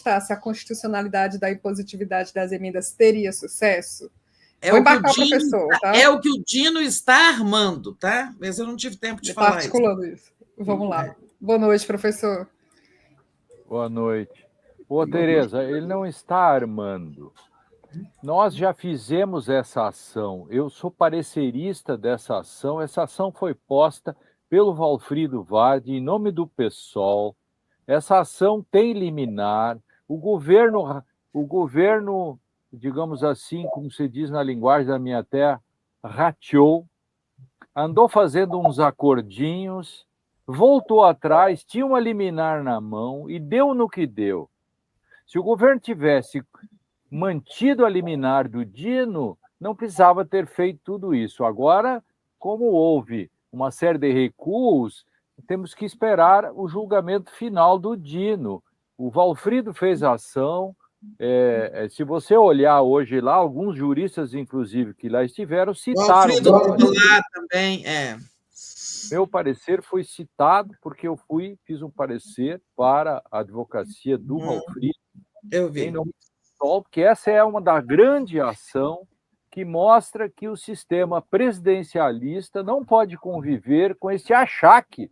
se a constitucionalidade da impositividade das emendas teria sucesso? É Vou o, que embarcar o, Dino, professor, tá? é o que o Dino está armando, tá? Mas eu não tive tempo de falar articulando isso. Vamos lá. Boa noite, professor. Boa noite. Ô, Tereza, ele não está armando. Nós já fizemos essa ação. Eu sou parecerista dessa ação. Essa ação foi posta pelo Valfrido Vardi, em nome do PSOL. Essa ação tem liminar. O governo, digamos assim, como se diz na linguagem da minha terra, rateou, andou fazendo uns acordinhos, voltou atrás, tinha uma liminar na mão e deu no que deu. Se o governo tivesse mantido a liminar do Dino, não precisava ter feito tudo isso. Agora, como houve uma série de recuos, temos que esperar o julgamento final do Dino. O Valfrido fez a ação. Se você olhar hoje lá, alguns juristas, inclusive, que lá estiveram, citaram... O Valfrido lá também, Meu parecer foi citado porque eu fiz um parecer para a advocacia do Valfrido. Eu vi. Em nome do PSOL, porque essa é uma da grande ação que mostra que o sistema presidencialista não pode conviver com esse achaque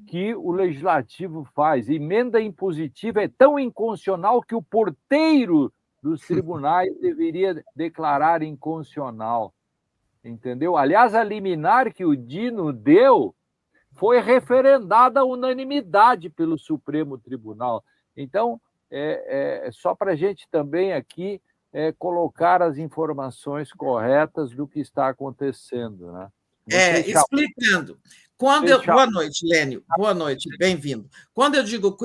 que o legislativo faz. Emenda impositiva é tão inconstitucional que o porteiro dos tribunais deveria declarar inconstitucional. Entendeu? Aliás, a liminar que o Dino deu foi referendada à unanimidade pelo Supremo Tribunal. Então, só para a gente também aqui colocar as informações corretas do que está acontecendo. Né? Explicando. Boa noite, Lênio. Boa noite, bem-vindo. Quando eu digo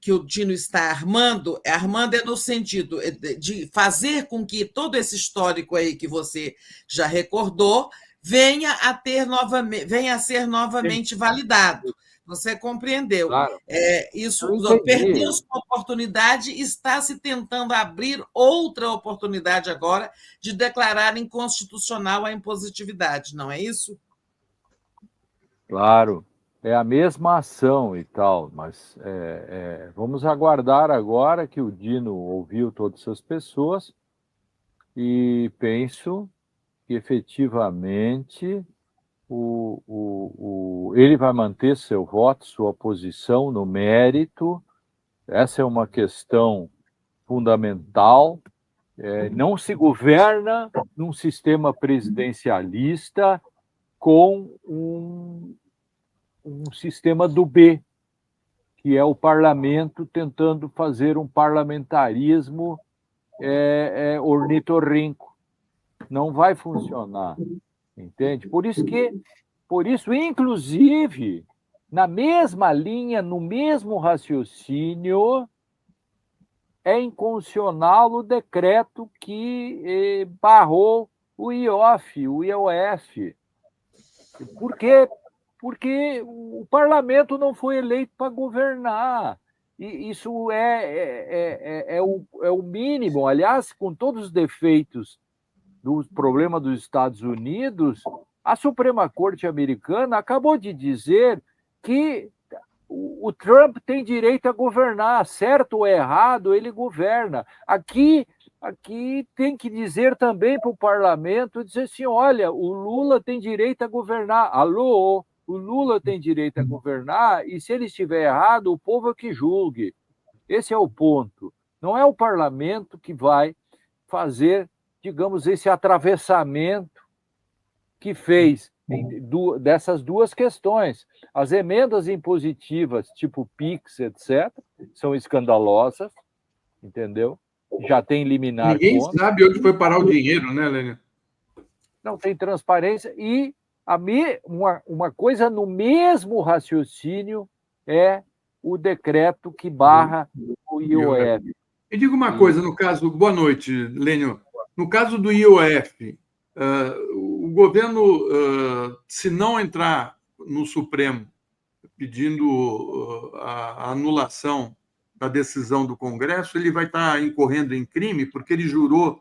que o Dino está armando é no sentido de fazer com que todo esse histórico aí que você já recordou venha a ser novamente validado. Você compreendeu. Claro. Isso perdeu-se uma oportunidade e está se tentando abrir outra oportunidade agora de declarar inconstitucional a impositividade, não é isso? Claro, é a mesma ação e tal, mas vamos aguardar agora que o Dino ouviu todas essas pessoas e penso que efetivamente ele vai manter seu voto, sua posição no mérito. Essa é uma questão fundamental. Não se governa num sistema presidencialista com um sistema do B, que é o parlamento tentando fazer um parlamentarismo ornitorrinco. Não vai funcionar, entende? Por isso, inclusive, na mesma linha, no mesmo raciocínio, é inconstitucional o decreto que barrou o IOF. Por quê? Porque o parlamento não foi eleito para governar. E isso é o mínimo. Aliás, com todos os defeitos do problema dos Estados Unidos, a Suprema Corte americana acabou de dizer que o Trump tem direito a governar, certo ou errado, ele governa. Aqui tem que dizer também para o parlamento, dizer assim, olha, o Lula tem direito a governar. Alô, o Lula tem direito a governar e se ele estiver errado, o povo é que julgue. Esse é o ponto. Não é o parlamento que vai fazer, digamos, esse atravessamento que fez dessas duas questões. As emendas impositivas, tipo PIX, etc., são escandalosas, entendeu? Já tem liminar. Ninguém sabe onde foi parar o dinheiro, né, Lênio? Não tem transparência. E uma coisa no mesmo raciocínio é o decreto que barra o IOF. E diga uma coisa, no caso... Boa noite, Lênio. No caso do IOF, o governo, se não entrar no Supremo pedindo a anulação da decisão do Congresso, ele vai estar incorrendo em crime porque ele jurou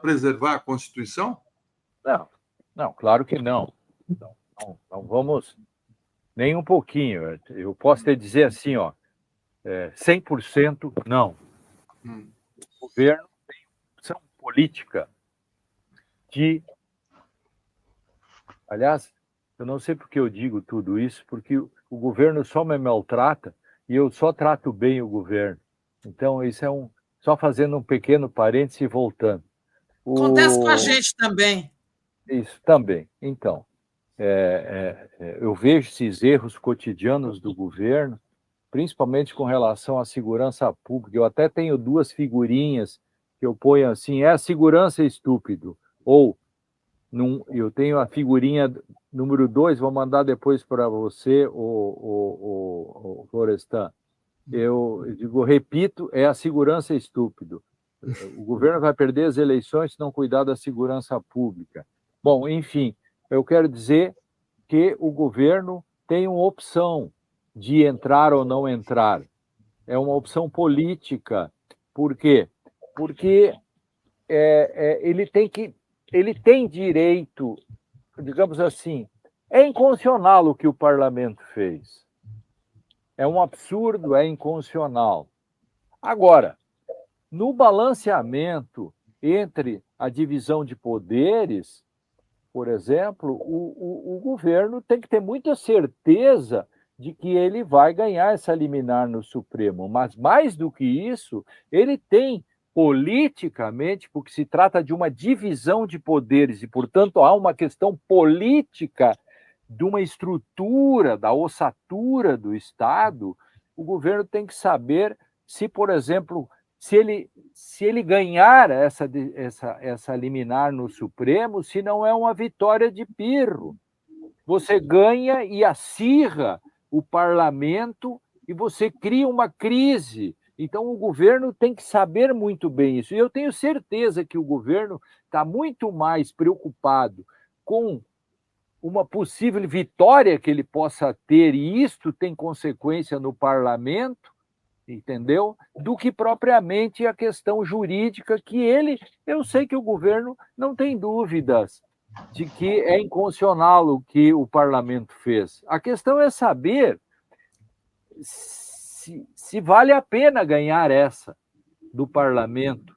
preservar a Constituição? Não, claro que não. Não vamos nem um pouquinho. Eu posso te dizer assim, 100% não. O governo tem opção política de... Aliás, eu não sei porque eu digo tudo isso, porque o governo só me maltrata e eu só trato bem o governo. Então, isso é só fazendo um pequeno parêntese e voltando. Acontece com a gente também. Isso também. Então, eu vejo esses erros cotidianos do governo, principalmente com relação à segurança pública. Eu até tenho 2 figurinhas que eu ponho assim: é a segurança estúpido, ou eu tenho a figurinha número 2, vou mandar depois para você, o Florestan. Eu digo, repito, é a segurança estúpido. O governo vai perder as eleições se não cuidar da segurança pública. Bom, enfim, eu quero dizer que o governo tem uma opção de entrar ou não entrar. É uma opção política. Por quê? Porque ele tem direito, digamos assim, é inconstitucional o que o parlamento fez. É um absurdo, é inconstitucional. Agora, no balanceamento entre a divisão de poderes, por exemplo, o governo tem que ter muita certeza de que ele vai ganhar essa liminar no Supremo. Mas, mais do que isso, ele tem politicamente, porque se trata de uma divisão de poderes e, portanto, há uma questão política de uma estrutura, da ossatura do Estado, o governo tem que saber se, por exemplo, se ele ganhar essa liminar no Supremo, se não é uma vitória de pirro. Você ganha e acirra o parlamento e você cria uma crise. Então, o governo tem que saber muito bem isso. E eu tenho certeza que o governo está muito mais preocupado com uma possível vitória que ele possa ter, e isto tem consequência no parlamento, entendeu? Do que propriamente a questão jurídica, que eu sei que o governo não tem dúvidas de que é inconstitucional o que o parlamento fez. A questão é saber se vale a pena ganhar essa do parlamento,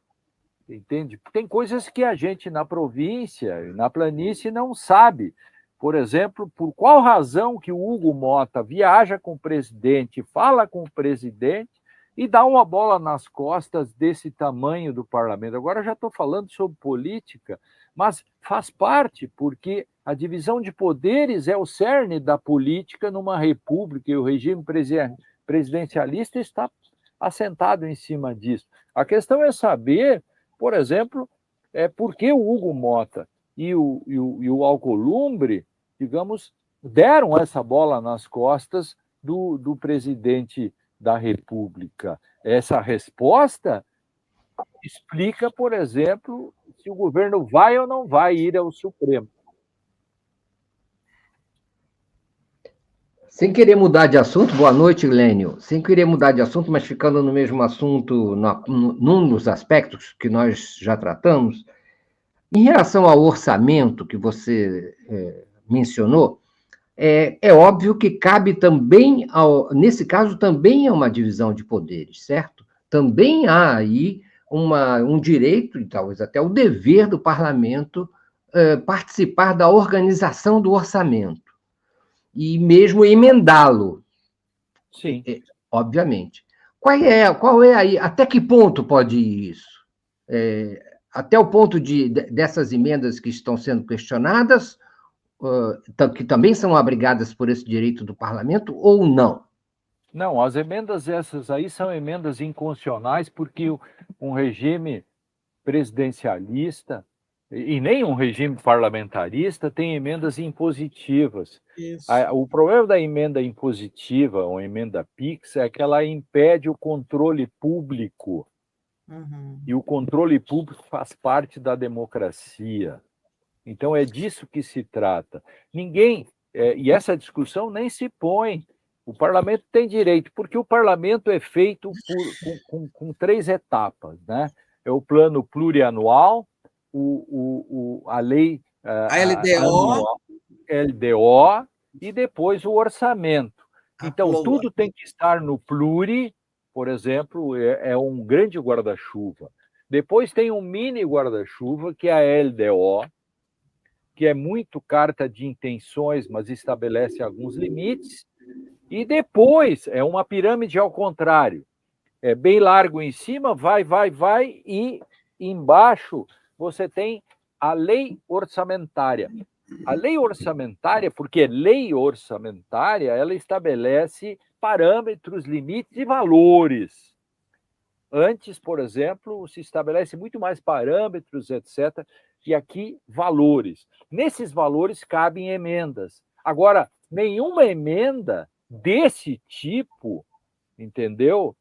entende? Tem coisas que a gente na província e na planície não sabe. Por exemplo, por qual razão que o Hugo Mota viaja com o presidente, fala com o presidente e dá uma bola nas costas desse tamanho do parlamento. Agora já estou falando sobre política, mas faz parte, porque a divisão de poderes é o cerne da política numa república, e o regime presidencialista está assentado em cima disso. A questão é saber, por exemplo, por que o Hugo Mota e o Alcolumbre, digamos, deram essa bola nas costas do presidente da República. Essa resposta explica, por exemplo, se o governo vai ou não vai ir ao Supremo. Sem querer mudar de assunto, boa noite, Lênio. Sem querer mudar de assunto, mas ficando no mesmo assunto, num dos aspectos que nós já tratamos, em relação ao orçamento que você mencionou, é óbvio que cabe também, nesse caso, também é uma divisão de poderes, certo? Também há aí um direito, e talvez até o dever do parlamento participar da organização do orçamento e mesmo emendá-lo. Sim. Obviamente. Qual é aí, até que ponto pode ir isso? Até o ponto dessas emendas que estão sendo questionadas, que também são abrigadas por esse direito do parlamento, ou não? Não, as emendas essas aí são emendas inconstitucionais, porque um regime presidencialista e nem um regime parlamentarista tem emendas impositivas. O problema da emenda impositiva, ou emenda PIX, é que ela impede o controle público. Uhum. E o controle público faz parte da democracia. Então, é disso que se trata. E essa discussão nem se põe. O parlamento tem direito, porque o parlamento é feito com 3 etapas, né? É o plano plurianual, a lei... a LDO. LDO, e depois o orçamento. Então, tudo tem que estar no pluri, por exemplo, é um grande guarda-chuva. Depois tem um mini guarda-chuva, que é a LDO, que é muito carta de intenções, mas estabelece alguns limites. E depois é uma pirâmide ao contrário. É bem largo em cima, vai, e embaixo você tem a lei orçamentária. A lei orçamentária, porque lei orçamentária, ela estabelece parâmetros, limites e valores. Antes, por exemplo, se estabelece muito mais parâmetros, etc., e aqui valores. Nesses valores cabem emendas. Agora, nenhuma emenda desse tipo, entendeu?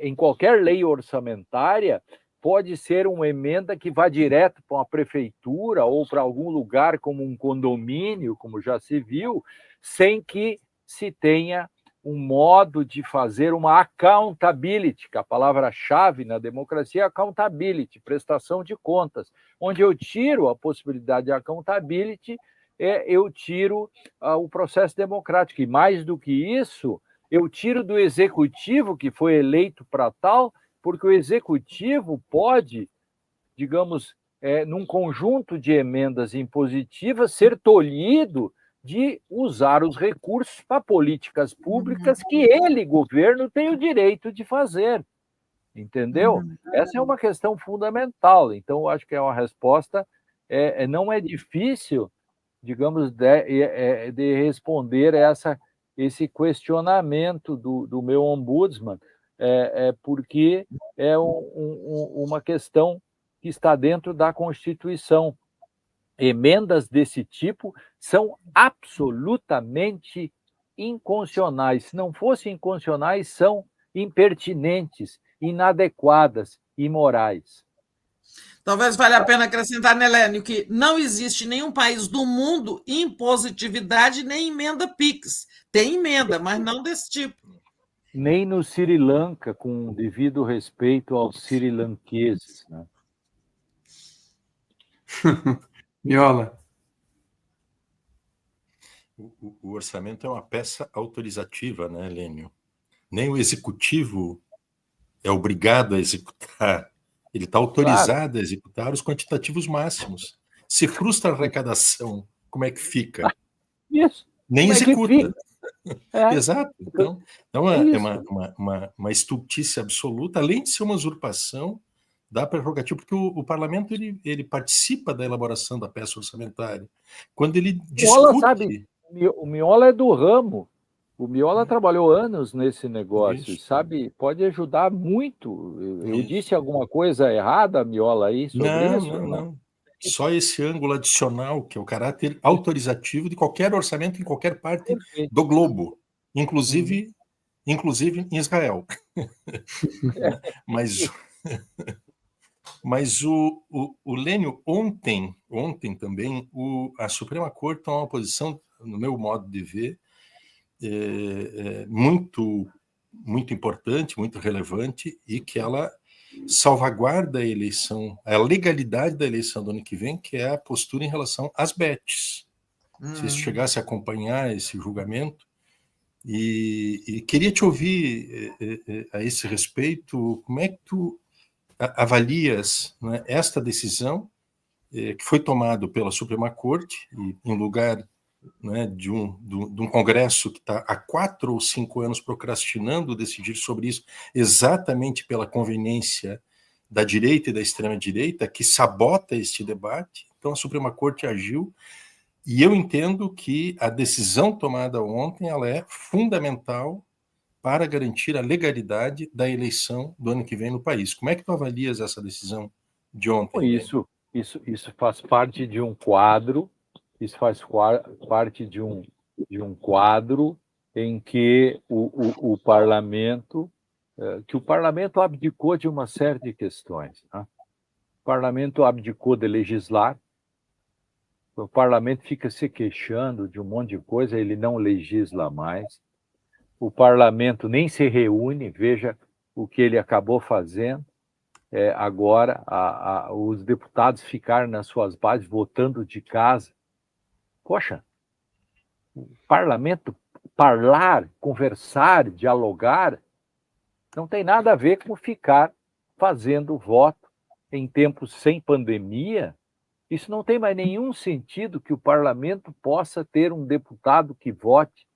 Em qualquer lei orçamentária, pode ser uma emenda que vá direto para uma prefeitura ou para algum lugar como um condomínio, como já se viu, sem que se tenha um modo de fazer uma accountability, que a palavra-chave na democracia é accountability, prestação de contas, onde eu tiro a possibilidade de accountability, eu tiro o processo democrático. E mais do que isso, eu tiro do executivo, que foi eleito para tal, porque o executivo pode, digamos, num conjunto de emendas impositivas, ser tolhido de usar os recursos para políticas públicas que ele, governo, tem o direito de fazer. Entendeu? Essa é uma questão fundamental. Então, eu acho que é uma resposta, não é difícil, digamos, de responder esse questionamento do meu ombudsman, porque é uma questão que está dentro da Constituição. Emendas desse tipo são absolutamente inconstitucionais. Se não fossem inconstitucionais, são impertinentes, inadequadas, imorais. Talvez valha a pena acrescentar, né, Lênio, que não existe nenhum país do mundo impositividade nem emenda PIX. Tem emenda, mas não desse tipo. Nem no Sri Lanka, com devido respeito aos srilanqueses, né? Miola. O orçamento é uma peça autorizativa, né, Lênio? Nem o executivo é obrigado a executar. Ele está autorizado a executar os quantitativos máximos. Se frustra a arrecadação, como é que fica? Isso. Nem executa. Exato. Então é uma estultice absoluta, além de ser uma usurpação da prerrogativa, porque o parlamento ele participa da elaboração da peça orçamentária. Quando ele discute... Sabe, o Miola é do ramo. O Miola trabalhou anos nesse negócio, sabe? Pode ajudar muito. Eu disse alguma coisa errada, Miola, aí sobre isso? Não. Só esse ângulo adicional, que é o caráter autorizativo de qualquer orçamento em qualquer parte do globo, inclusive em Israel. Mas o Lênio, ontem também, a Suprema Corte tomou uma posição, no meu modo de ver, muito, muito importante, muito relevante, e que ela salvaguarda a eleição, a legalidade da eleição do ano que vem, que é a postura em relação às bets. Se chegasse a acompanhar esse julgamento, e queria te ouvir a esse respeito, como é que tu avalias, né, esta decisão que foi tomada pela Suprema Corte, e em lugar, né, de um Congresso que está há 4 ou 5 anos procrastinando decidir sobre isso, exatamente pela conveniência da direita e da extrema-direita, que sabota este debate. Então a Suprema Corte agiu, e eu entendo que a decisão tomada ontem ela é fundamental para garantir a legalidade da eleição do ano que vem no país. Como é que tu avalias essa decisão de ontem? Isso faz parte de um quadro. Isso faz parte de um quadro em que o parlamento abdicou de uma série de questões. Né? O parlamento abdicou de legislar. O parlamento fica se queixando de um monte de coisa, ele não legisla mais. O parlamento nem se reúne, veja o que ele acabou fazendo. Agora, os deputados ficaram nas suas bases votando de casa. Poxa, o parlamento Falar, conversar, dialogar, não tem nada a ver com ficar fazendo voto em tempos sem pandemia. Isso não tem mais nenhum sentido que o parlamento possa ter um deputado que vote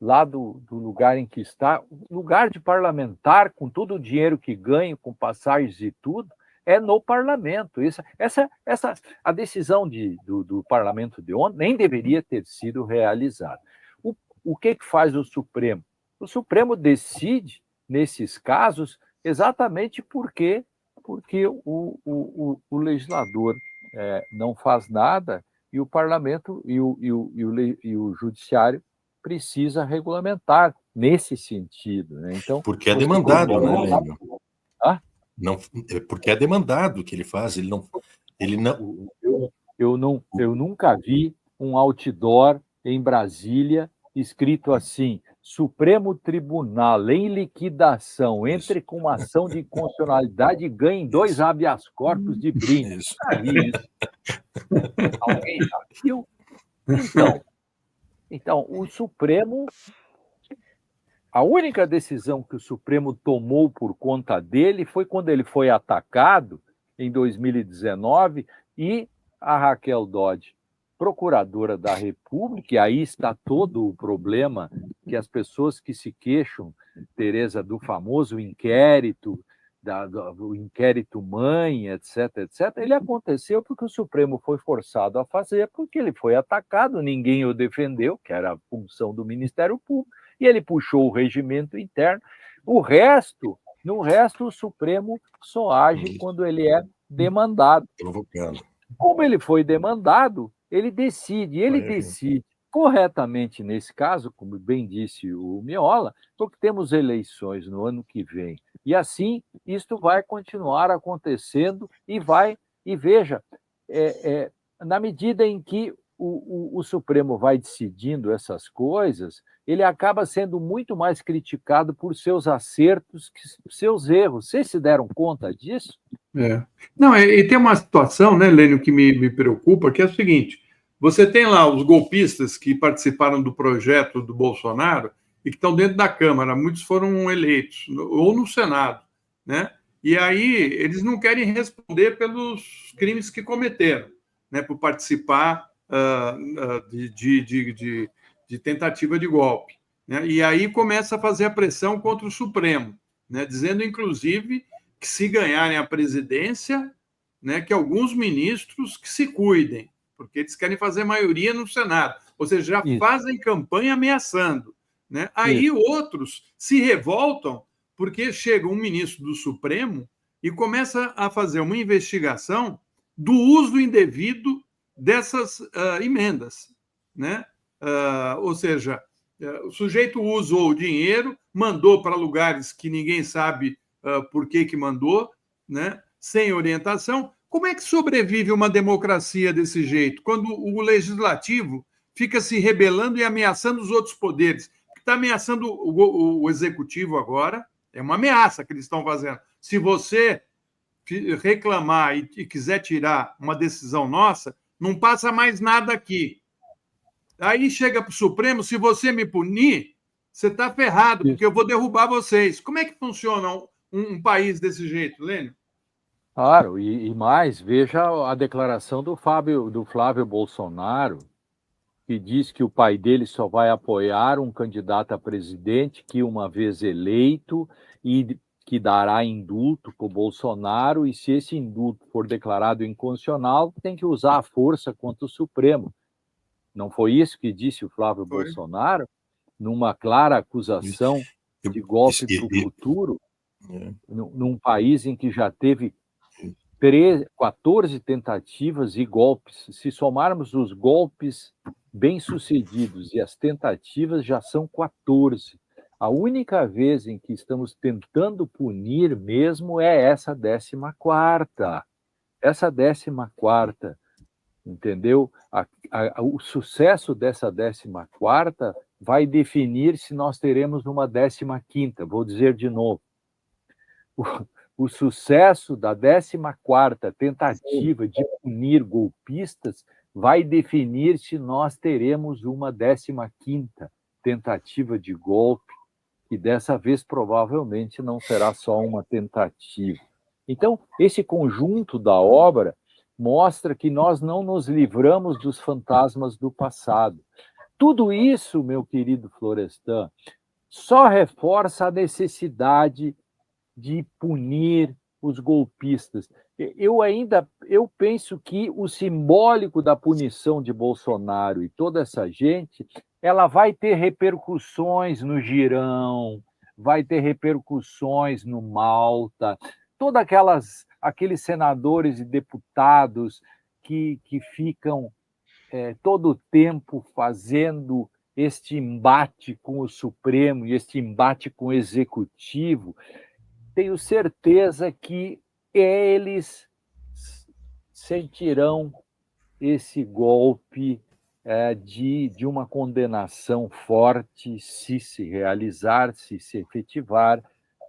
lá do lugar em que está. O lugar de parlamentar, com todo o dinheiro que ganha, com passagens e tudo, é no parlamento. A decisão do parlamento de ontem nem deveria ter sido realizada. O que faz o Supremo? O Supremo decide, nesses casos, exatamente porque o legislador não faz nada e o parlamento e o judiciário precisa regulamentar nesse sentido, né? Então, porque é demandado, né, Lênio? Não, porque é demandado que ele faz, Eu nunca vi um outdoor em Brasília escrito assim: Supremo Tribunal em liquidação, entre com uma ação de inconstitucionalidade e ganhe 2 habeas corpus de brinde. Isso. Alguém já viu? Então, o Supremo, a única decisão que o Supremo tomou por conta dele foi quando ele foi atacado em 2019 e a Raquel Dodge, procuradora da República, e aí está todo o problema que as pessoas que se queixam, Tereza, do famoso inquérito, do inquérito mãe, etc., ele aconteceu porque o Supremo foi forçado a fazer, porque ele foi atacado, ninguém o defendeu, que era a função do Ministério Público, e ele puxou o regimento interno. No resto, o Supremo só age quando ele é demandado. Provocando. Como ele foi demandado, ele decide corretamente nesse caso, como bem disse o Miola, porque temos eleições no ano que vem. E assim, isto vai continuar acontecendo e veja, na medida em que o Supremo vai decidindo essas coisas, ele acaba sendo muito mais criticado por seus acertos que seus erros. Vocês se deram conta disso? Não, e tem uma situação, né, Lênio, que me preocupa, que é o seguinte: você tem lá os golpistas que participaram do projeto do Bolsonaro e que estão dentro da Câmara, muitos foram eleitos, ou no Senado, né? E aí eles não querem responder pelos crimes que cometeram, né, por participar de tentativa de golpe, né? E aí começa a fazer a pressão contra o Supremo, né, dizendo, inclusive, que se ganharem a presidência, né, que alguns ministros que se cuidem, porque eles querem fazer maioria no Senado, ou seja, já fazem campanha ameaçando, né? Aí outros se revoltam porque chega um ministro do Supremo e começa a fazer uma investigação do uso indevido dessas emendas, né? Ou seja, o sujeito usou o dinheiro, mandou para lugares que ninguém sabe por que mandou, né? Sem orientação. Como é que sobrevive uma democracia desse jeito? Quando o legislativo fica se rebelando e ameaçando os outros poderes. Está ameaçando o executivo agora, é uma ameaça que eles estão fazendo. Se você reclamar e quiser tirar uma decisão nossa, não passa mais nada aqui. Aí chega para o Supremo, se você me punir, você está ferrado, porque eu vou derrubar vocês. Como é que funciona um país desse jeito, Lênio? Claro, e mais, veja a declaração do Flávio Bolsonaro, que diz que o pai dele só vai apoiar um candidato a presidente que, uma vez eleito, e que dará indulto para o Bolsonaro, e se esse indulto for declarado inconstitucional, tem que usar a força contra o Supremo. Não foi isso que disse o Flávio Bolsonaro, numa clara acusação de golpe para o futuro, num país em que já teve 14 tentativas e golpes. Se somarmos os golpes bem-sucedidos e as tentativas, já são 14. A única vez em que estamos tentando punir mesmo é essa 14ª. Essa 14ª, entendeu? O sucesso dessa 14ª vai definir se nós teremos uma 15ª. Vou dizer de novo. O sucesso da 14ª tentativa de punir golpistas vai definir se nós teremos uma 15ª. tentativa de golpe, e dessa vez provavelmente não será só uma tentativa. Então, esse conjunto da obra mostra que nós não nos livramos dos fantasmas do passado. Tudo isso, meu querido Florestan, só reforça a necessidade de punir os golpistas. Eu penso que o simbólico da punição de Bolsonaro e toda essa gente, ela vai ter repercussões no Girão, vai ter repercussões no Malta, todos aqueles senadores e deputados que ficam todo o tempo fazendo este embate com o Supremo e este embate com o Executivo, tenho certeza que eles sentirão esse golpe de uma condenação forte, se realizar, se efetivar,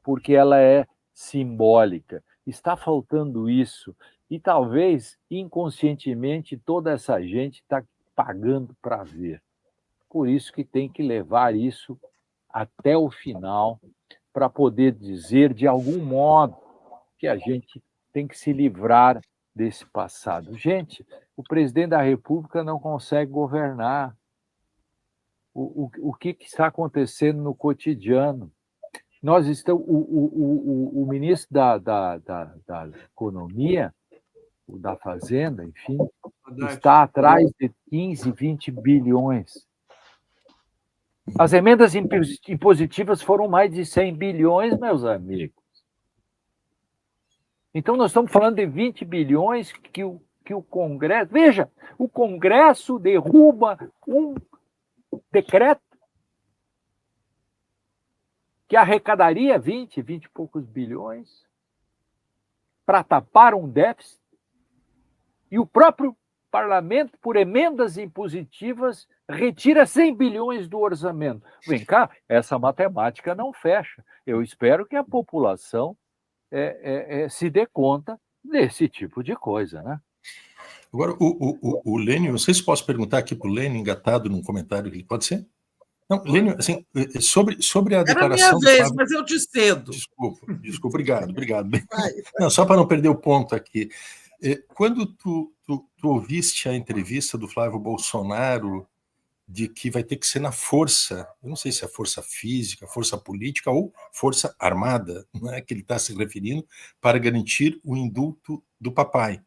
porque ela é simbólica. Está faltando isso, e talvez, inconscientemente, toda essa gente está pagando para ver. Por isso que tem que levar isso até o final, para poder dizer, de algum modo, que a gente tem que se livrar desse passado. Gente, o presidente da República não consegue governar. O que está acontecendo no cotidiano? Nós estamos, o ministro da Economia, o da Fazenda, enfim, está atrás de 15, 20 bilhões. As emendas impositivas foram mais de 100 bilhões, meus amigos. Então, nós estamos falando de 20 bilhões que o Congresso... Veja, o Congresso derruba um decreto que arrecadaria 20 e poucos bilhões para tapar um déficit, e o próprio parlamento, por emendas impositivas, retira 100 bilhões do orçamento. Vem cá, essa matemática não fecha. Eu espero que a população se dê conta desse tipo de coisa, né? Agora, o Lênio, não sei se posso perguntar aqui para o Lênio, engatado num comentário, pode ser? Não, Lênio, assim, sobre a declaração... Era a minha vez, mas eu te cedo. Desculpa, obrigado. Não, só para não perder o ponto aqui. Quando tu ouviste a entrevista do Flávio Bolsonaro de que vai ter que ser na força, eu não sei se é força física, força política ou força armada, não é que ele está se referindo, para garantir o indulto do papai.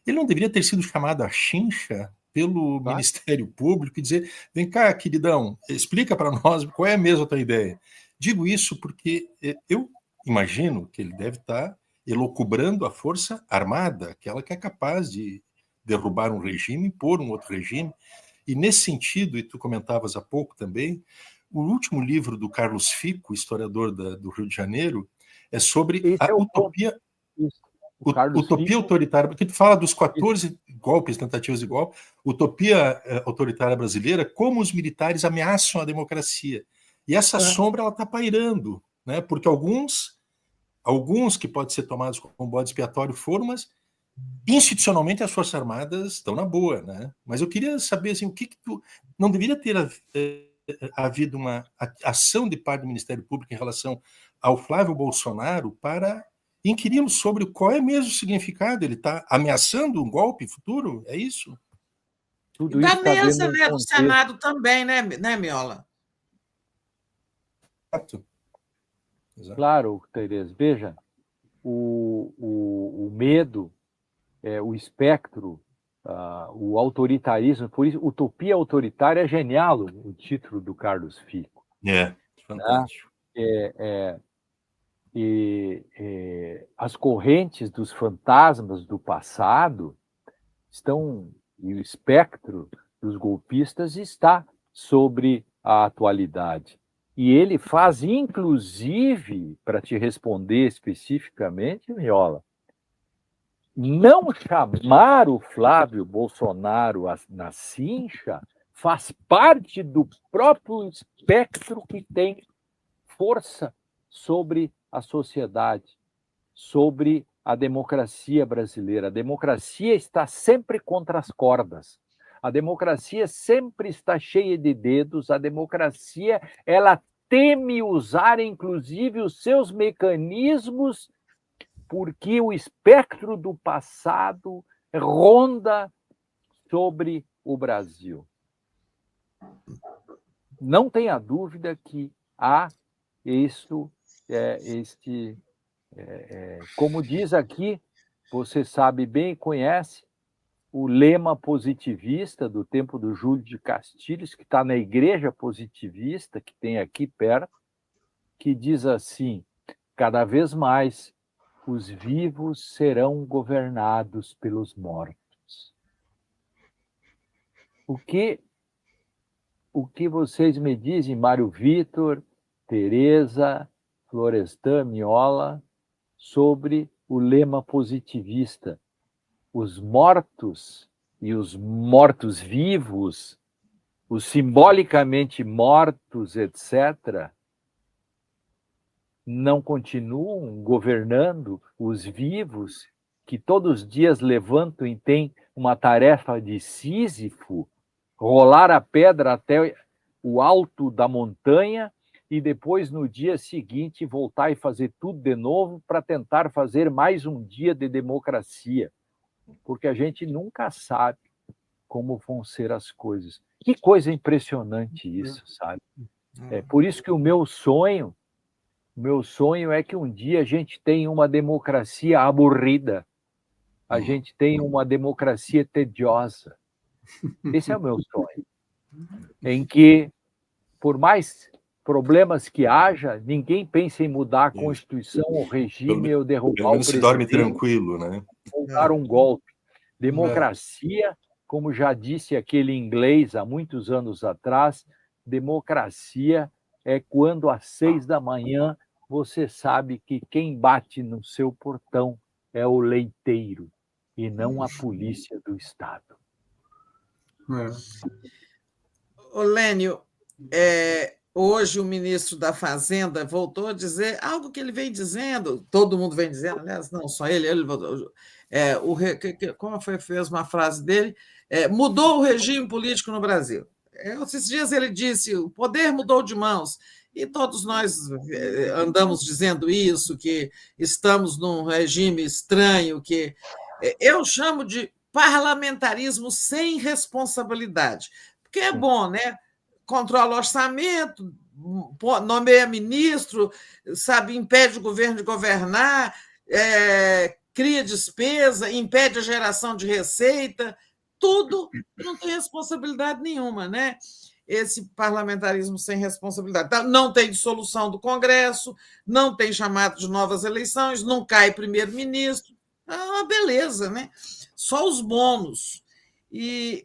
Ele não deveria ter sido chamado à chincha pelo Ministério Público e dizer, vem cá, queridão, explica para nós qual é mesmo a tua ideia. Digo isso porque eu imagino que ele deve estar elucubrando a força armada, aquela que é capaz de derrubar um regime, impor um outro regime. E nesse sentido, e tu comentavas há pouco também, o último livro do Carlos Fico, historiador do Rio de Janeiro, é sobre a utopia... Utopia autoritária, porque tu fala dos 14 golpes, tentativas de golpe, utopia autoritária brasileira, como os militares ameaçam a democracia. E essa sombra ela está pairando, né? Porque alguns que podem ser tomados como bode expiatório foram, mas institucionalmente as Forças Armadas estão na boa, né? Mas eu queria saber assim, o que tu... Não deveria ter havido uma ação de parte do Ministério Público em relação ao Flávio Bolsonaro para inquiri-lo sobre qual é mesmo o significado. Ele está ameaçando um golpe futuro? É isso? Tudo da isso mesa, né, do Senado também, né, Miola? Exato. Claro, Tereza. Veja, o medo, o espectro, o autoritarismo, por isso, utopia autoritária é genial, o título do Carlos Fico. Fantástico. As correntes dos fantasmas do passado estão, e o espectro dos golpistas está sobre a atualidade. E ele faz, inclusive, para te responder especificamente, Miola, não chamar o Flávio Bolsonaro na cincha faz parte do próprio espectro que tem força sobre a sociedade, sobre a democracia brasileira. A democracia está sempre contra as cordas. A democracia sempre está cheia de dedos, a democracia ela teme usar, inclusive, os seus mecanismos, porque o espectro do passado ronda sobre o Brasil. Não tenha dúvida que há como diz aqui, você sabe bem, conhece, o lema positivista do tempo do Júlio de Castilhos, que está na Igreja Positivista, que tem aqui perto, que diz assim: cada vez mais os vivos serão governados pelos mortos. O que vocês me dizem, Mário Vitor, Tereza, Florestan, Miola, sobre o lema positivista? Os mortos e os mortos-vivos, os simbolicamente mortos, etc., não continuam governando os vivos, que todos os dias levantam e têm uma tarefa de Sísifo, rolar a pedra até o alto da montanha e depois, no dia seguinte, voltar e fazer tudo de novo para tentar fazer mais um dia de democracia. Porque a gente nunca sabe como vão ser as coisas. Que coisa impressionante isso, sabe? É por isso que o meu sonho é que um dia a gente tenha uma democracia aborrida, a gente tenha uma democracia tediosa. Esse é o meu sonho. Em que, por mais problemas que haja, ninguém pensa em mudar a Constituição, o regime, ou derrubar o presidente. Se dorme tranquilo, né? Ou dar um golpe. Democracia, como já disse aquele inglês há muitos anos atrás, democracia é quando às 6 da manhã você sabe que quem bate no seu portão é o leiteiro e não a polícia do Estado. Ô, Lênio, hoje o ministro da Fazenda voltou a dizer algo que ele vem dizendo, todo mundo vem dizendo, aliás, não só ele como fez uma frase dele, mudou o regime político no Brasil. Esses dias ele disse, o poder mudou de mãos, e todos nós andamos dizendo isso, que estamos num regime estranho, que eu chamo de parlamentarismo sem responsabilidade, porque é bom, né? Controla o orçamento, nomeia ministro, sabe, impede o governo de governar, cria despesa, impede a geração de receita, tudo não tem responsabilidade nenhuma, né? Esse parlamentarismo sem responsabilidade. Não tem dissolução do Congresso, não tem chamado de novas eleições, não cai primeiro-ministro. É uma beleza, né? Só os bônus.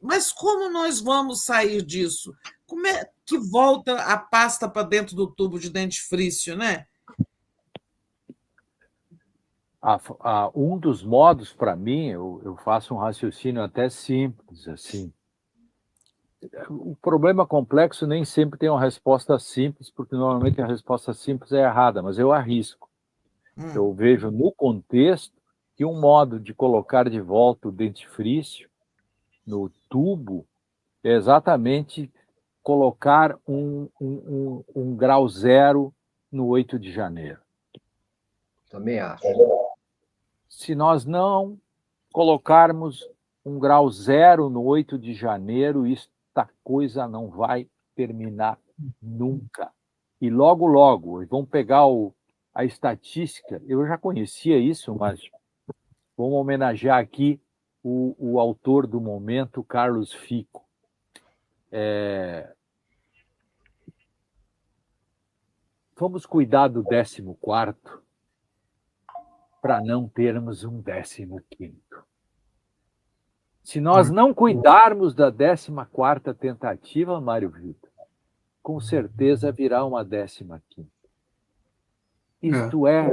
Mas como nós vamos sair disso? Como é que volta a pasta para dentro do tubo de dentifrício, né? Um dos modos, para mim, eu faço um raciocínio até simples, assim. O problema complexo nem sempre tem uma resposta simples, porque normalmente a resposta simples é errada, mas eu arrisco. Eu vejo no contexto que um modo de colocar de volta o dentifrício no tubo é exatamente colocar um grau zero no 8 de janeiro. Também acho. Se nós não colocarmos um grau zero no 8 de janeiro, esta coisa não vai terminar nunca. E logo, vamos pegar a estatística, eu já conhecia isso, mas vamos homenagear aqui o autor do momento, Carlos Fico. Vamos cuidar do 14º para não termos um 15º. Se nós não cuidarmos da 14ª tentativa, Mário Vitor, com certeza virá uma 15ª. Isto é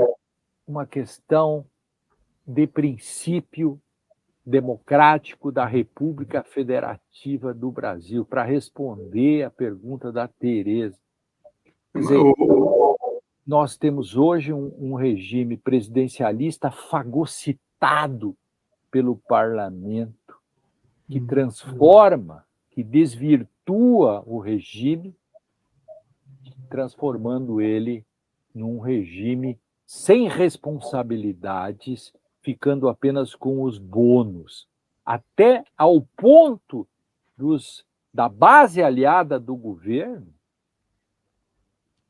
uma questão de princípio democrático da República Federativa do Brasil, para responder à pergunta da Tereza. Quer dizer, nós temos hoje um regime presidencialista fagocitado pelo parlamento, que transforma, que desvirtua o regime, transformando ele num regime sem responsabilidades, ficando apenas com os bônus, até ao ponto da base aliada do governo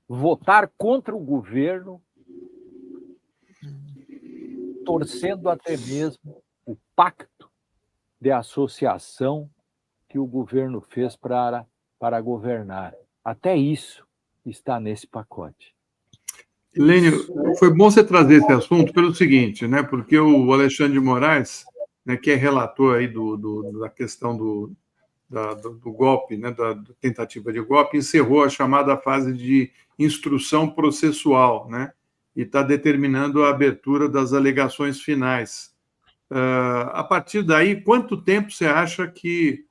votar contra o governo, torcendo até mesmo o pacto de associação que o governo fez para governar. Até isso está nesse pacote. Lênio, foi bom você trazer esse assunto pelo seguinte, né? Porque o Alexandre de Moraes, né, que é relator aí da questão do golpe, né, da tentativa de golpe, encerrou a chamada fase de instrução processual, né? E está determinando a abertura das alegações finais. A partir daí, quanto tempo você acha que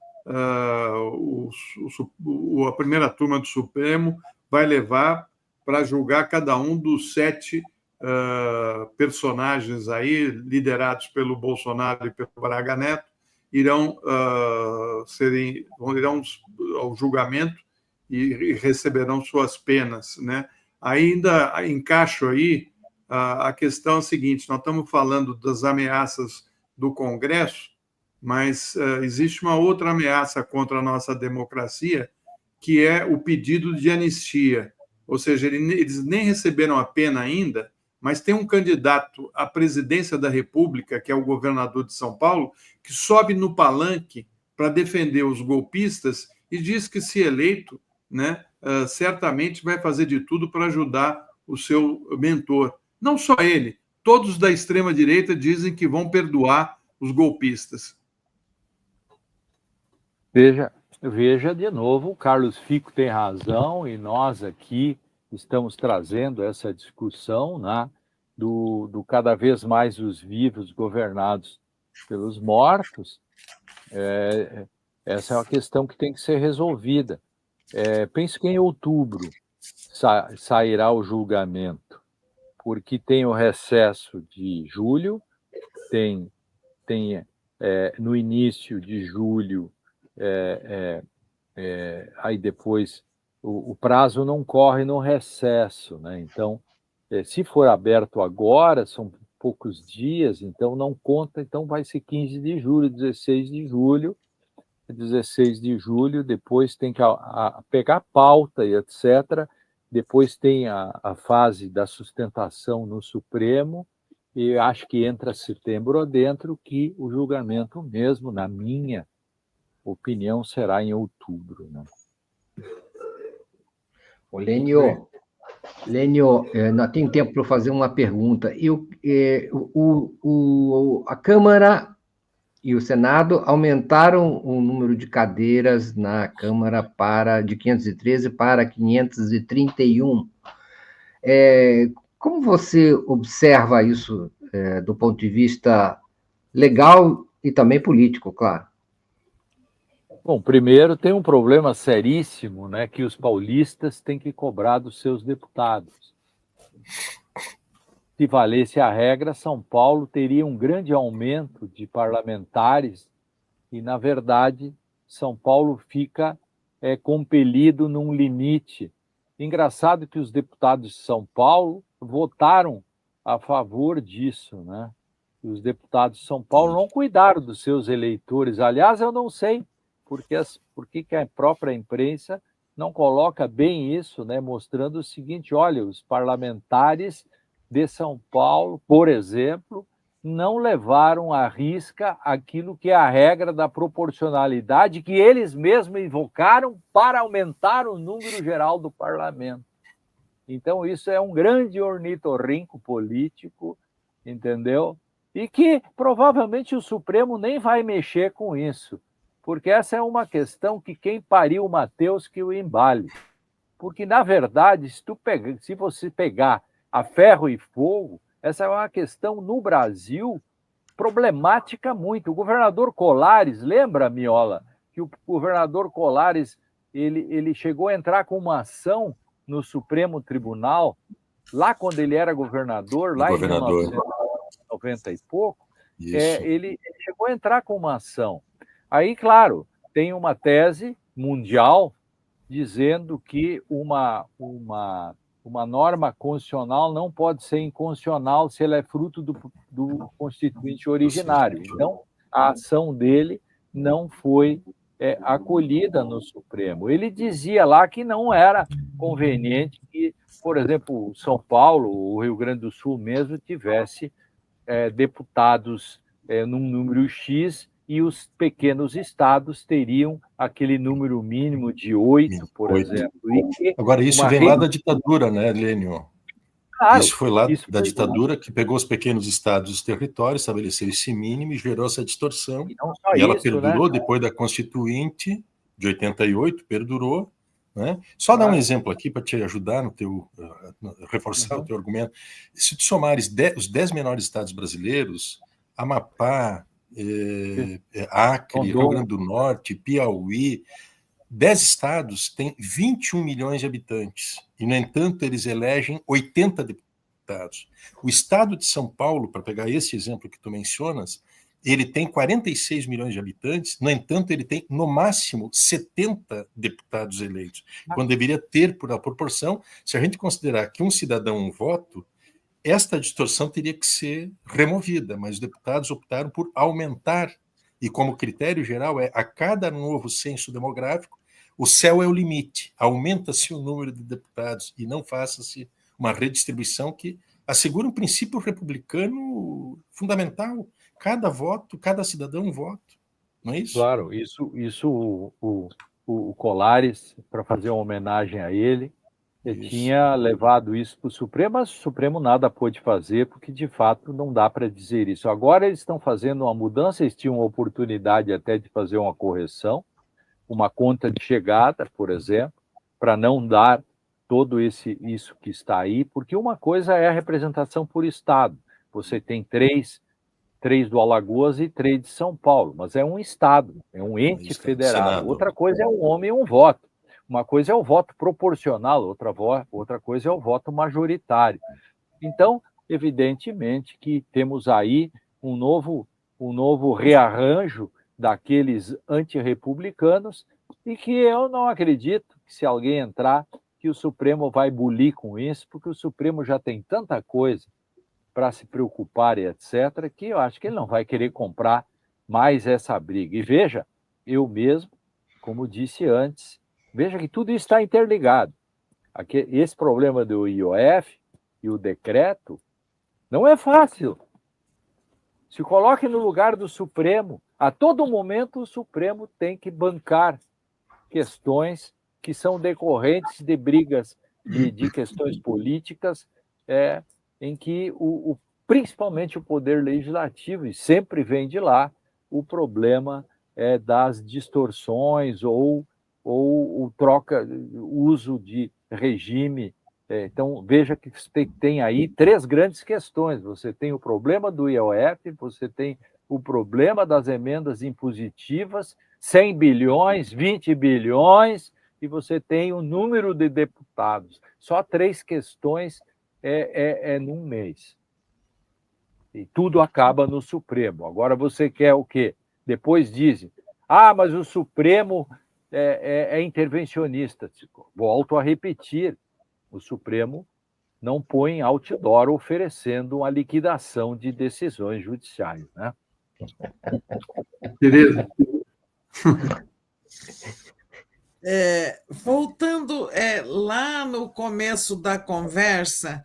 a primeira turma do Supremo vai levar para julgar cada um dos 7 personagens aí, liderados pelo Bolsonaro e pelo Braga Neto, irão ao julgamento e receberão suas penas, né? Ainda encaixo aí a questão seguinte: nós estamos falando das ameaças do Congresso, mas existe uma outra ameaça contra a nossa democracia, que é o pedido de anistia. Ou seja, eles nem receberam a pena ainda, mas tem um candidato à presidência da República, que é o governador de São Paulo, que sobe no palanque para defender os golpistas e diz que, se eleito, né, certamente vai fazer de tudo para ajudar o seu mentor. Não só ele, todos da extrema-direita dizem que vão perdoar os golpistas. Veja de novo, o Carlos Fico tem razão, e nós aqui estamos trazendo essa discussão, né, do cada vez mais os vivos governados pelos mortos. Essa é uma questão que tem que ser resolvida. Penso que em outubro sairá o julgamento, porque tem o recesso de julho, tem no início de julho, aí depois o prazo não corre no recesso, né? Então, se for aberto agora, são poucos dias, então não conta, então vai ser 15 de julho, 16 de julho, 16 de julho, depois tem que pegar pauta e etc. Depois tem a fase da sustentação no Supremo, e acho que entra setembro adentro, que o julgamento mesmo, na minha opinião, será em outubro, né? Ô, Lênio, não tenho tempo para fazer uma pergunta. A Câmara e o Senado aumentaram o número de cadeiras na Câmara de 513 para 531. Como você observa isso do ponto de vista legal e também político, claro? Bom, primeiro tem um problema seríssimo, né, que os paulistas têm que cobrar dos seus deputados. Se valesse a regra, São Paulo teria um grande aumento de parlamentares e, na verdade, São Paulo fica compelido num limite. Engraçado que os deputados de São Paulo votaram a favor disso, né? Os deputados de São Paulo não cuidaram dos seus eleitores. Aliás, eu não sei por que a própria imprensa não coloca bem isso, né? Mostrando o seguinte: olha, os parlamentares de São Paulo, por exemplo, não levaram à risca aquilo que é a regra da proporcionalidade que eles mesmos invocaram para aumentar o número geral do parlamento. Então, isso é um grande ornitorrinco político, entendeu? E que provavelmente o Supremo nem vai mexer com isso, porque essa é uma questão que quem pariu o Mateus que o embale. Porque, na verdade, se você pegar a ferro e fogo, essa é uma questão no Brasil problemática muito. O governador Colares, lembra, Miola, que o governador Colares ele chegou a entrar com uma ação no Supremo Tribunal, lá quando ele era governador, lá em 1990 e pouco, ele chegou a entrar com uma ação. Aí, claro, tem uma tese mundial dizendo que uma norma constitucional não pode ser inconstitucional se ela é fruto do constituinte originário. Então, a ação dele não foi acolhida no Supremo. Ele dizia lá que não era conveniente que, por exemplo, São Paulo, o Rio Grande do Sul mesmo, tivesse deputados num número X e os pequenos estados teriam aquele número mínimo de 8, por exemplo. Agora, isso vem lá da ditadura, né, Lênio? Claro, isso foi lá da ditadura que pegou os pequenos estados e os territórios, estabeleceu esse mínimo e gerou essa distorção. E ela perdurou, né? Depois da Constituinte de 88, perdurou. Né? Só dar um exemplo aqui para te ajudar no teu reforçar o teu argumento. Se tu somares os 10 menores estados brasileiros, Amapá, Acre, Rio Grande do Norte, Piauí, 10 estados têm 21 milhões de habitantes e, no entanto, eles elegem 80 deputados. O estado de São Paulo, para pegar esse exemplo que tu mencionas, ele tem 46 milhões de habitantes, no entanto, ele tem, no máximo, 70 deputados eleitos, quando deveria ter, por a proporção, se a gente considerar que um cidadão um voto, esta distorção teria que ser removida, mas os deputados optaram por aumentar, e como critério geral a cada novo censo demográfico, o céu é o limite, aumenta-se o número de deputados e não faça-se uma redistribuição que assegura um princípio republicano fundamental. Cada voto, cada cidadão um voto, não é isso? Claro, isso o Colares, para fazer uma homenagem a ele, tinha levado isso para o Supremo, mas o Supremo nada pôde fazer, porque de fato não dá para dizer isso. Agora eles estão fazendo uma mudança, eles tinham uma oportunidade até de fazer uma correção, uma conta de chegada, por exemplo, para não dar todo isso que está aí, porque uma coisa é a representação por estado. Você tem três do Alagoas e 3 de São Paulo, mas é um estado, é um ente federado. Outra coisa é um homem e um voto. Uma coisa é o voto proporcional, outra coisa é o voto majoritário. Então, evidentemente que temos aí um novo rearranjo daqueles antirrepublicanos e que eu não acredito que, se alguém entrar, que o Supremo vai bulir com isso, porque o Supremo já tem tanta coisa para se preocupar e etc., que eu acho que ele não vai querer comprar mais essa briga. E veja, eu mesmo, como disse antes, veja que tudo está interligado. Esse problema do IOF e o decreto não é fácil. Se coloque no lugar do Supremo. A todo momento o Supremo tem que bancar questões que são decorrentes de brigas, de questões políticas, em que principalmente o poder legislativo, e sempre vem de lá, o problema das distorções ou o uso de regime. Então, veja que tem aí 3 grandes questões. Você tem o problema do IOF, você tem o problema das emendas impositivas, 100 bilhões, 20 bilhões, e você tem o número de deputados. Só 3 questões num mês. E tudo acaba no Supremo. Agora você quer o quê? Depois dizem, mas o Supremo é intervencionista. Volto a repetir, o Supremo não põe outdoor oferecendo a liquidação de decisões judiciais, né? Tereza. Voltando lá no começo da conversa,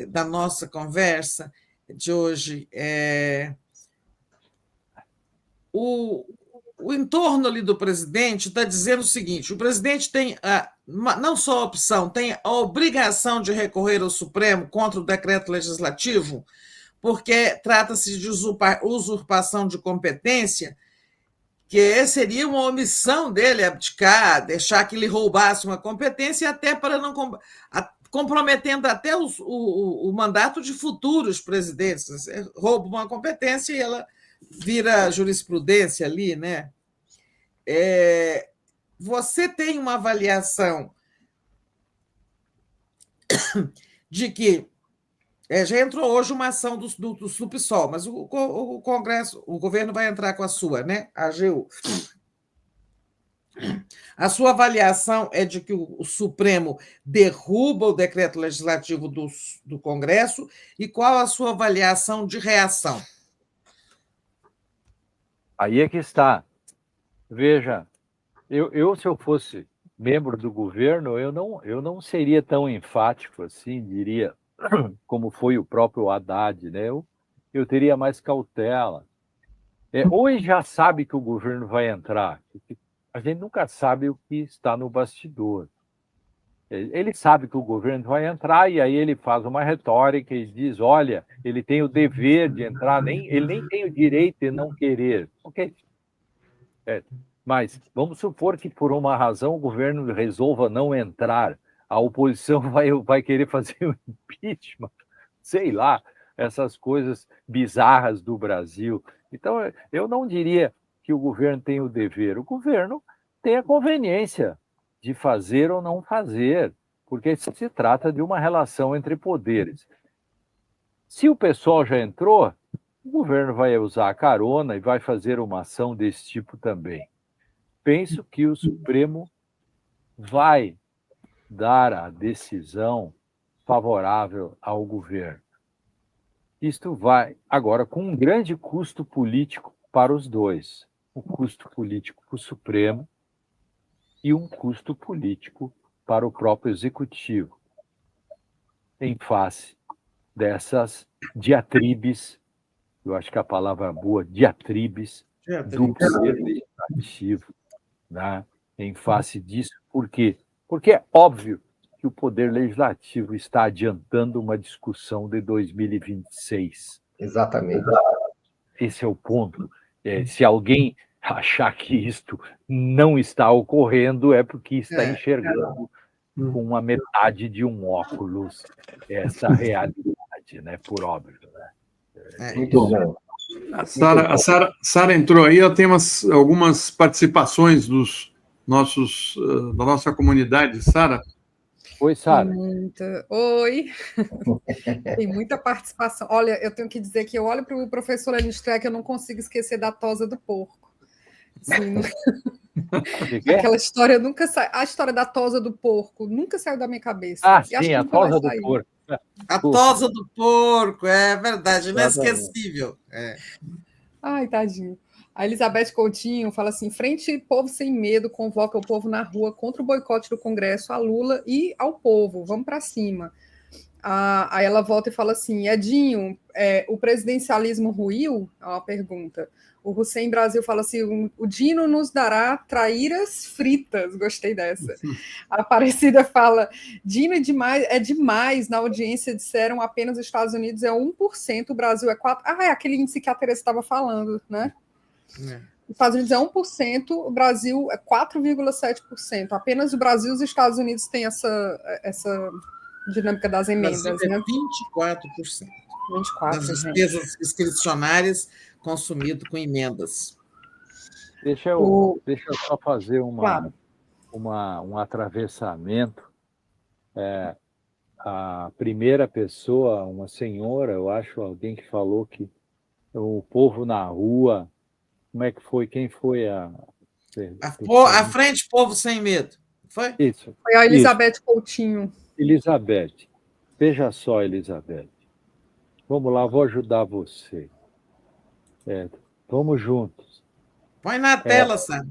da nossa conversa de hoje, o entorno ali do presidente está dizendo o seguinte: o presidente tem não só a opção, tem a obrigação de recorrer ao Supremo contra o decreto legislativo, porque trata-se de usurpação de competência, que seria uma omissão dele abdicar, deixar que ele roubasse uma competência, até para não comprometendo até o mandato de futuros presidentes. Você rouba uma competência e ela vira jurisprudência ali, né? Você tem uma avaliação de que Já entrou hoje uma ação do Subsol, mas o Congresso, o governo vai entrar com a sua, né? A AGU. A sua avaliação é de que o Supremo derruba o decreto legislativo do Congresso, e qual a sua avaliação de reação? Aí é que está. Veja, eu se eu fosse membro do governo, eu não seria tão enfático assim, diria, como foi o próprio Haddad, né? Eu teria mais cautela. Hoje já sabe que o governo vai entrar. A gente nunca sabe o que está no bastidor. Ele sabe que o governo vai entrar e aí ele faz uma retórica e diz, olha, ele tem o dever de entrar, ele nem tem o direito de não querer. Ok. Mas vamos supor que por uma razão o governo resolva não entrar, a oposição vai querer fazer o impeachment, sei lá, essas coisas bizarras do Brasil. Então, eu não diria que o governo tem o dever, o governo tem a conveniência de fazer ou não fazer, porque se trata de uma relação entre poderes. Se o pessoal já entrou, o governo vai usar a carona e vai fazer uma ação desse tipo também. Penso que o Supremo vai dar a decisão favorável ao governo. Isto vai, agora, com um grande custo político para os dois. Um custo político para o Supremo e um custo político para o próprio Executivo, em face dessas diatribes, eu acho que a palavra boa, diatribes, do poder legislativo, né? Em face disso. Por quê? Porque é óbvio que o Poder Legislativo está adiantando uma discussão de 2026. Exatamente. Esse é o ponto. Se alguém achar que isto não está ocorrendo, é porque está enxergando com uma metade de um óculos essa realidade, né? Por óbvio. Né? Muito bom. A Sara entrou aí, ela tem algumas participações da nossa comunidade. Sara? Oi, Sara. Oi. Tem muita participação. Olha, eu tenho que dizer que eu olho para o professor Anistré, eu não consigo esquecer da tosa do porco. Sim. Aquela história nunca sai. A história da tosa do porco nunca saiu da minha cabeça. Ah, sim, a tosa do porco. A tosa do porco, é verdade, inesquecível. Ai, tadinho. A Elizabeth Coutinho fala assim: Frente Povo Sem Medo convoca o povo na rua contra o boicote do Congresso a Lula e ao povo. Vamos para cima. Aí ela volta e fala assim: Edinho, o presidencialismo ruiu? É uma pergunta. O Hussein Brasil fala assim: o Dino nos dará traíras fritas. Gostei dessa. A Aparecida fala: Dino é demais. Na audiência disseram apenas os Estados Unidos é 1%, o Brasil é 4%. É aquele índice que a Teresa estava falando, né? Os Estados Unidos é 1%, o Brasil é 4,7%. Apenas o Brasil e os Estados Unidos têm essa dinâmica das emendas. O Brasil né? 24%. 24%. Das despesas discricionárias consumido com emendas. Deixa eu só fazer Claro. um atravessamento. A primeira pessoa, uma senhora, eu acho, alguém que falou que o povo na rua, como é que foi? Quem foi a Frente Povo Sem Medo? Foi? Isso. Foi a Elizabeth Coutinho. Elizabeth, veja só, Elizabeth. Vamos lá, vou ajudar você. Vamos juntos. Põe na tela, Sara.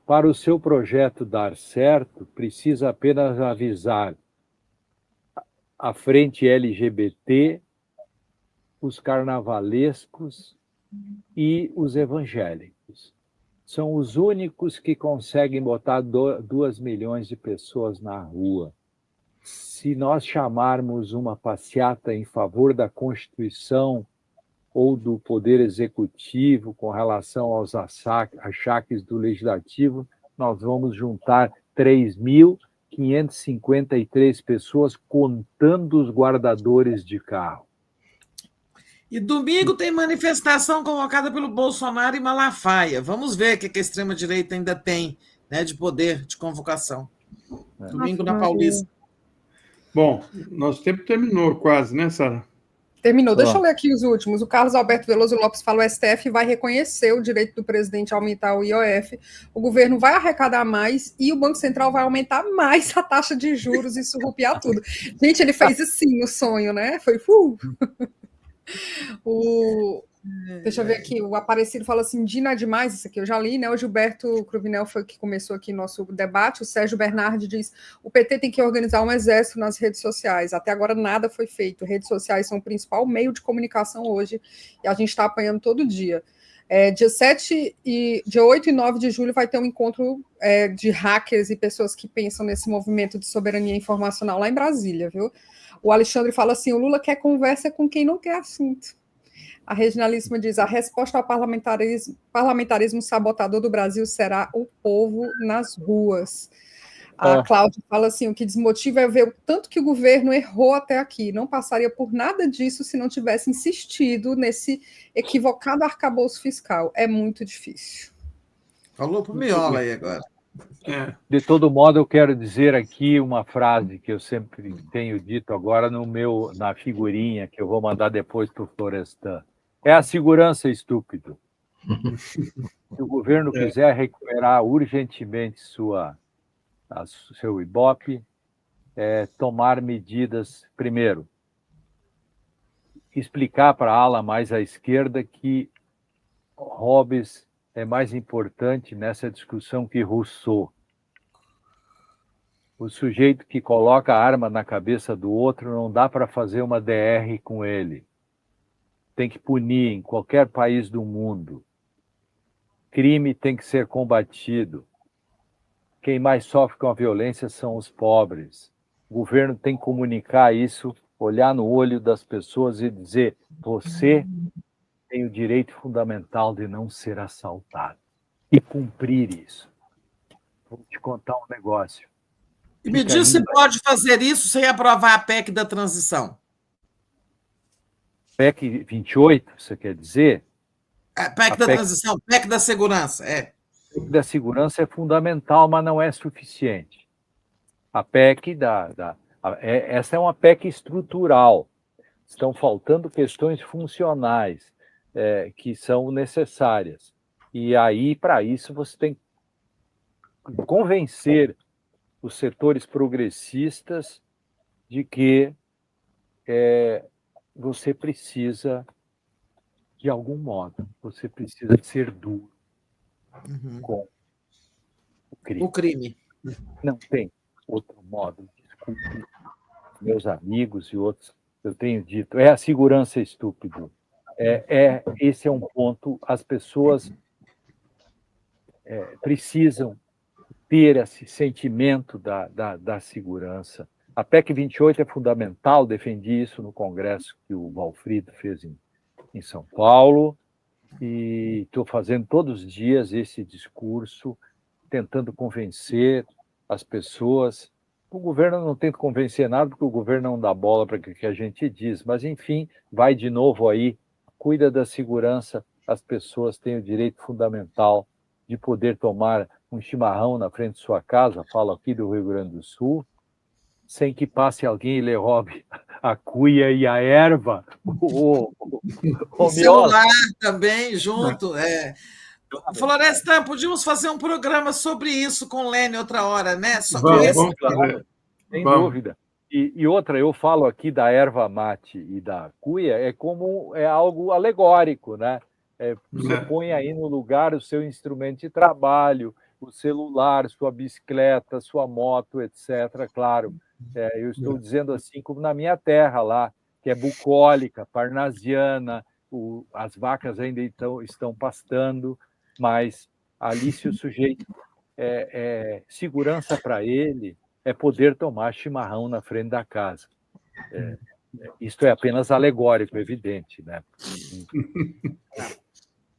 Para o seu projeto dar certo, precisa apenas avisar a frente LGBT, os carnavalescos e os evangélicos. São os únicos que conseguem botar 2 milhões de pessoas na rua. Se nós chamarmos uma passeata em favor da Constituição ou do Poder Executivo com relação aos achaques do Legislativo, nós vamos juntar 3.553 pessoas, contando os guardadores de carro. E domingo tem manifestação convocada pelo Bolsonaro em Malafaia. Vamos ver o que a extrema-direita ainda tem, né, de poder de convocação. Domingo na Paulista. Bom, nosso tempo terminou quase, né, Sara? Terminou. Deixa eu ler aqui os últimos. O Carlos Alberto Veloso Lopes fala: o STF vai reconhecer o direito do presidente a aumentar o IOF, o governo vai arrecadar mais e o Banco Central vai aumentar mais a taxa de juros e surrupiar tudo. Gente, ele fez assim o sonho, né? Foi... Deixa eu ver aqui, o Aparecido fala assim, Dina é demais, isso aqui eu já li, né? O Gilberto Cruvinel foi que começou aqui nosso debate, o Sérgio Bernardi diz, o PT tem que organizar um exército nas redes sociais, até agora nada foi feito, redes sociais são o principal meio de comunicação hoje, e a gente está apanhando todo dia. Dia 8 e 9 de julho vai ter um encontro de hackers e pessoas que pensam nesse movimento de soberania informacional lá em Brasília, viu? O Alexandre fala assim, o Lula quer conversa com quem não quer assunto. A Reginalíssima diz, a resposta ao parlamentarismo sabotador do Brasil será o povo nas ruas. A Cláudia fala assim, o que desmotiva é ver o tanto que o governo errou até aqui. Não passaria por nada disso se não tivesse insistido nesse equivocado arcabouço fiscal. É muito difícil. Falou para o Miola aí agora. De todo modo, eu quero dizer aqui uma frase que eu sempre tenho dito agora na figurinha, que eu vou mandar depois para o Florestan. É a segurança, estúpido. Se o governo quiser recuperar urgentemente seu Ibope, tomar medidas, primeiro, explicar para a ala mais à esquerda que Hobbes é mais importante nessa discussão que Rousseau. O sujeito que coloca a arma na cabeça do outro não dá para fazer uma DR com ele. Tem que punir em qualquer país do mundo. Crime tem que ser combatido. Quem mais sofre com a violência são os pobres. O governo tem que comunicar isso, olhar no olho das pessoas e dizer: você tem o direito fundamental de não ser assaltado. E cumprir isso. Vou te contar um negócio. E me diz se pode fazer isso sem aprovar a PEC da transição. PEC 28, você quer dizer? A PEC da transição, PEC da segurança, PEC da segurança é fundamental, mas não é suficiente. A PEC essa é uma PEC estrutural. Estão faltando questões funcionais que são necessárias. E aí, para isso, você tem que convencer os setores progressistas de que você precisa, de algum modo, você precisa ser duro com o crime. Não tem outro modo, desculpe, meus amigos e outros, eu tenho dito, é a segurança, estúpido. Esse é um ponto, as pessoas precisam ter esse sentimento da segurança. A PEC 28 é fundamental, defendi isso no congresso que o Valfrido fez em São Paulo, e estou fazendo todos os dias esse discurso, tentando convencer as pessoas. O governo não tenta convencer nada, porque o governo não dá bola para o que a gente diz, mas, enfim, vai de novo aí, cuida da segurança, as pessoas têm o direito fundamental de poder tomar um chimarrão na frente de sua casa, falo aqui do Rio Grande do Sul, sem que passe alguém e lhe roube a cuia e a erva. O celular também, junto. Florestan, podíamos fazer um programa sobre isso com o Lênio outra hora, né? Vamos fazer. Sem dúvida. E outra, eu falo aqui da erva mate e da cuia, é algo alegórico, né? Você põe aí no lugar o seu instrumento de trabalho, o celular, sua bicicleta, sua moto, etc. Claro, eu estou dizendo assim como na minha terra lá, que é bucólica, parnasiana, as vacas ainda estão pastando, mas ali se o sujeito segurança para ele é poder tomar chimarrão na frente da casa. Isto é apenas alegórico, evidente, né?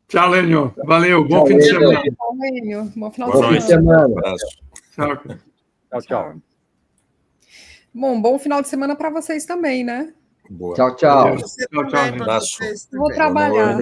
Tchau, Lênio. Valeu. Bom fim de semana. Tchau, Lênio. Bom final Bom fim de semana. Tchau. Tchau. Bom, bom final de semana para vocês também, né? Boa. Tchau. Você também, para vocês também. Vou trabalhar.